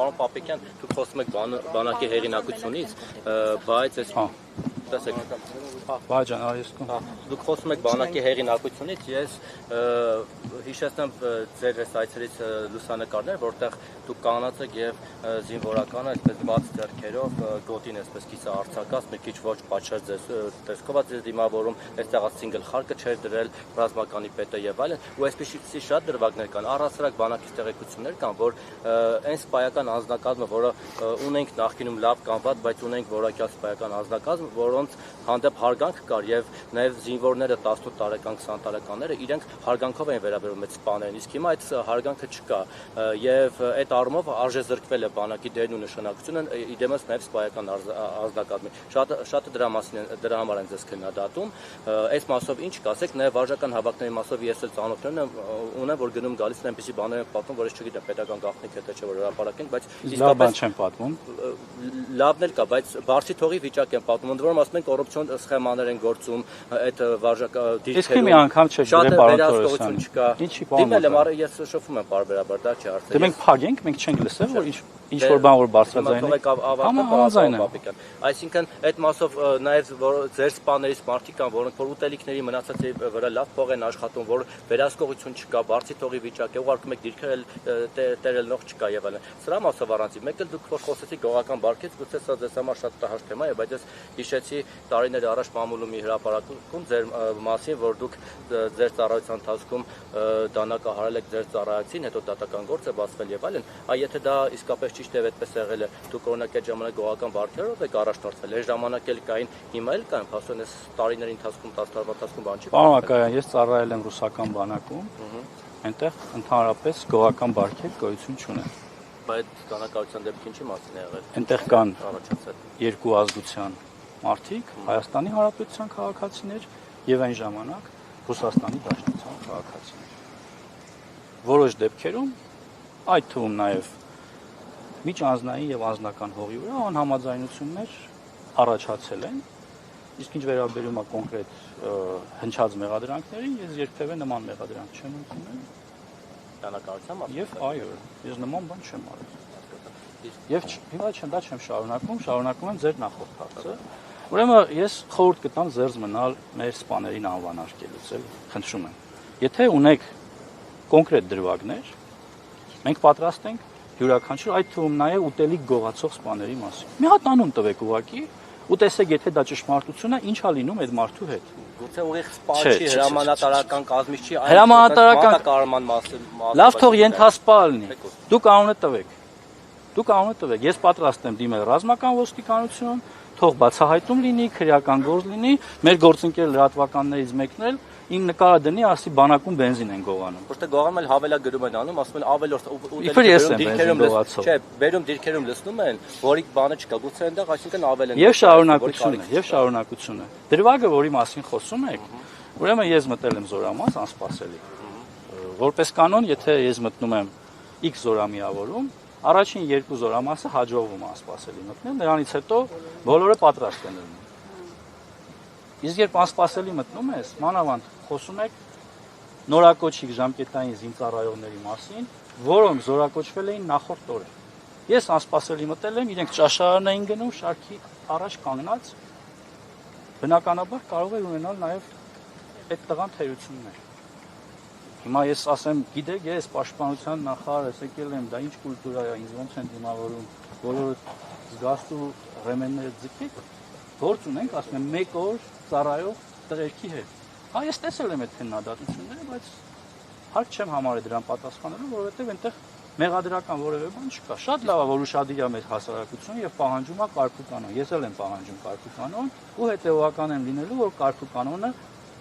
պարոն Պապիկյան, դուք խոսում եք բանակի հեղինակությունից, բայց այս Դուք խոսում եք բանակի հեղինակությունից, ես հիշեցնեմ ձեր այս այցերից լուսանկարներ, որտեղ դուք կանած եք եւ զինվորականը այսպես բաց ձեռքերով գոտին այսպես կիսաարձակած, մի քիչ ոչ պատշաճ տեսքով ձեզ դիմավորում, այստեղած սինգլ խարկը չէր դրել, ռազմականի պետը եւ այլն, ու այսպիսի շատ դրվագներ կան, առհասարակ բանակի տեղեկություններ կան, որ այն սպայական անձնակազմը, որը ունենք նախկինում լավ կամ վատ, բայց ունենք որակյալ սպայական անձնակազմ, որոնց հանդեպ հարգանք կար եւ նաեւ զինվորները 18 տարեկան 20 տարեկանները իրենք հարգանքով են վերաբերվում այդ սպաներին, իսկ հիմա այդ հարգանքը չկա եւ այդ առումով արժե զրկվել է բանակի դերն ու նշանակությունը իդեմս նաեւ սպայական անձնակազմի շատը դրա համար են ձեզ քննադատում այս մասով ինչ կասեք նաեւ վարժական հավաքների մասով ես էլ ծանոթներն ունեմ որ գնում գալիս են այնպիսի բաներ են պատմում որ ես չգիտեմ պետական գաղտնիք է թե չէ որ հրապարակենք բայց իսկապես չեն պատմում լավն էլ կա բայց բարձի թողի վիճակ են պատմում ընդ որում ասում են կոռուպցիոն սխեմաներ են գործում այդ վարժական Իսկ մի անգամ չէ շատ վերահսկողություն չկա ինչի բան դիմել եմ արի ես շփվում եմ բարբերաբար դա չի հարցը դե մենք փագենք մենք չենք լսել որ ինչ որ բան որ բարձրաձայն է այսինքն այդ մասով նաև որ ձեր սպաներից մարդիկ կան որոնք որ ուտելիքների մնացածի վրա լավ փող են աշխատում որ վերահսկողություն չկա բարձի թողի վիճակ է ուղարկում եք դիրքեր տերելնող չկա եւ այլն սրա մասով առանցի մեկ էլ դուք որ խոսեցիք գողական բարքից գուցե սա ձեզ համար շատ տհաճ թեմա է բայց ես հիշեցի տարիներ առաջ մամուլումի հրապարակում ձեր մասին որ դուք ձեր ծառայության ընթացքում դանակահարել եք ձեր ծառայացին հետո դատական գործ է բացվել եւ այլն եթե դա իսկապես ճիշտ է այդպես եղել է դուք օրինակ այդ ժամանակ գողական բարքերով եք առաջնորդվել այս ժամանակ էլ կային հիմա էլ կան փաստորեն այս տարիների ընթացքում 10 տարվա ընթացքում բան չի Պարոն Ակայան ես ծառայել եմ ռուսական բանակում այնտեղ ընդհանրապես գողական բարքեր գոյություն չունեն բայց դանակահարության դեպքին չի մասին է եղել այնտեղ կան երկու ազգության մարդիկ Հայաստանի Հանրապետության քաղաքացիներ եւ այն ժամանակ Ռուսաստանի Դաշնության քաղաքացիներ որոշ դեպքերում այդ թվում նաեւ միջանձնային եւ անձնական հողի վրա անհամաձայնություններ առաջացել են իսկ ինչ վերաբերում է կոնկրետ հնչած մեղադրանքներին ես երբևէ նման մեղադրանք չեմ ընդունել դանակահարության մասին եւ այո ես նման բան չեմ արել եւ հիմա դա չեմ շարունակում եմ ձեր նախորդ հարցը ուրեմն ես խորհուրդ կտամ զերծ մնալ մեր սպաներին անվանարկելուց էլ խնդրում եմ եթե ունեք կոնկրետ դրվագներ մենք պատրաստ ենք յուրաքանչյուր այդ թվում նաև ուտելիք գողացող սպաների մասին։ Մի հատ անուն տվեք ուղակի ու տեսեք եթե դա ճշմարտություն է, ինչա լինում այդ մարդու հետ։ Գուցե ուղիղ սպա չի, հրամանատարական կազմից չի, հրամանատարական կառման մասը։ Լավ թող ենթասպա լինի։ Դուք անունը տվեք։ Դուք անունը տվեք։ Ես պատրաստ եմ դիմել ռազմական ոստիկանություն, թող բացահայտում լինի, քրեական գործ լինի, մեր գործընկեր լրատվականներից մեկն էլ ին նկարը դնի, ասի բանակում բենզին են գողանում։ Որտե գողանում էլ հավելագրում են անում, ասում են ավելորդ Իբր ես եմ բենզին գողացող։ Չէ, բերում դիրքերում լցնում են, որի բանը չկա, գուցե այնտեղ այսինքն ավել են։ Եվ շարունակությունը։ Դրվագը, որի մասին խոսում եք, ուրեմն ես մտել եմ զորամաս անսպասելի։ Որպես կանոն, եթե ես մտնում եմ X զորամիավորում, առաջին երկու զորամասը հաջողվում է անսպասելի մտնել, նրանից հետո բոլորը պատրաստ են լինում։ Իսկ երբ անսպասելի մտնում ես, մանավանդ խոսում եք նորակոչիկ ժամկետային զինծառայողների մասին, որոնք զորակոչվել էին նախորդ օրը։ Ես անսպասելի մտել եմ, իրենք ճաշարան էին գնում, շարքի առաջ կանգնած, բնականաբար կարող է ունենալ նաև այդ տղան թերություններ։ Հիմա ես ասեմ, գիտեք, ես պաշտպանության նախարար ես եկել եմ, դա ինչ կուլտուրա է, ինձ ոնց են դիմավորում, բոլորը զգաստու ռեմենները ձգեք, գործ ունենք, ասում եմ, 1 օր ծառայող տղերքի հետ։ Հա, ես տեսել եմ այդ քննադատությունները, բայց հարկ չեմ համարել դրան պատասխանելու, որովհետև այնտեղ մեղադրական որևէ բան չկա։ Շատ լավ է, որ ուշադիր է մեր հասարակությունը եւ պահանջում է կարգ ու կանոն։ Ես էլ եմ պահանջում կարգ ու կանոն ու հետեւական եմ լինելու, որ կարգ ու կանոնը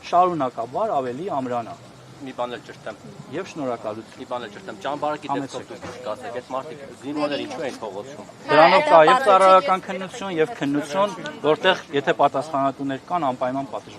շարունակաբար ավելի ամրանա։ Մի բան էլ ճշտեմ։ Եվ շնորհակալություն։ Մի բան էլ ճշտեմ։ Ճամբարակի տեսքով դուք կասեք, այդ մարդիկ զինվորներ ինչու են փողոցում։ Դրանով կա եւ ծառայական քննություն եւ քննություն, որտեղ եթե պատասխանատուներ կան, անպայման պատժ